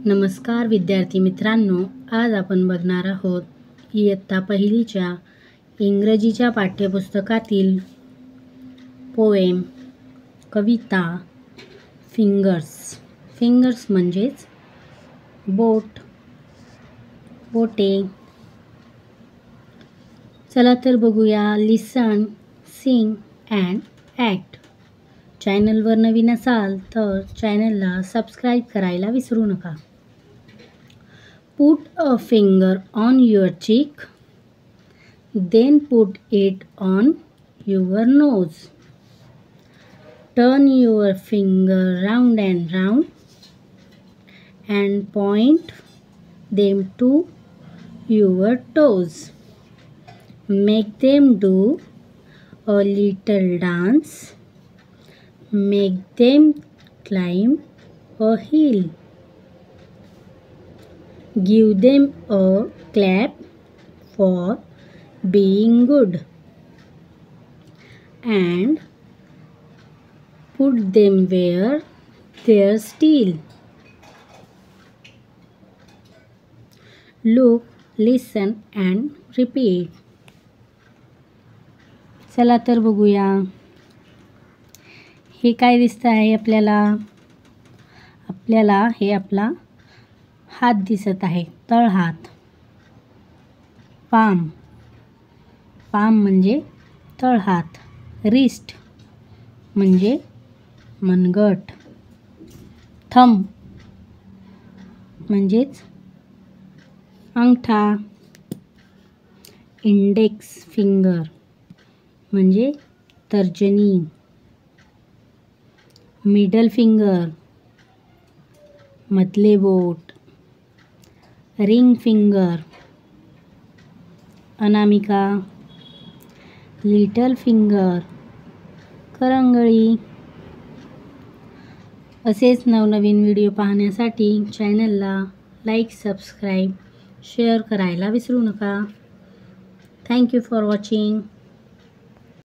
नमस्कार विद्यार्थी मित्रांनो, आज आपण बघणार आहोत इयत्ता पहिलीच्या इंग्रजीच्या पाठ्यपुस्तकातील पोएम कविता फिंगर्स म्हणजेच बोटे। चला तर बघूया। लिसन, सिंग अँड ॲक्ट। चॅनलवर नवीन असाल तर चॅनलला सबस्क्राईब करायला विसरू नका। Put a finger on your cheek, then put it on your nose. Turn your finger round and round and point them to your toes. Make them do a little dance. Make them climb a hill. Give them a clap for being good and put them where they're still. Look, listen and repeat. चला तर बघूया। हे काय दिसतं आहे आपल्याला हे आपला हात दिसत आहे, तळहात। पाम म्हणजे तळहात। रिस्ट म्हणजे मनगट। थंब म्हणजेच अंगठा। इंडेक्स फिंगर म्हणजे तर्जनी। मिडल फिंगर मधले बोट। रिंग फिंगर अनामिका। लिटल फिंगर करंगळी। असेच नवनवीन व्हिडिओ पाहण्यासाठी चॅनलला लाईक, सबस्क्राईब, शेअर करायला विसरू नका। Thank you for watching.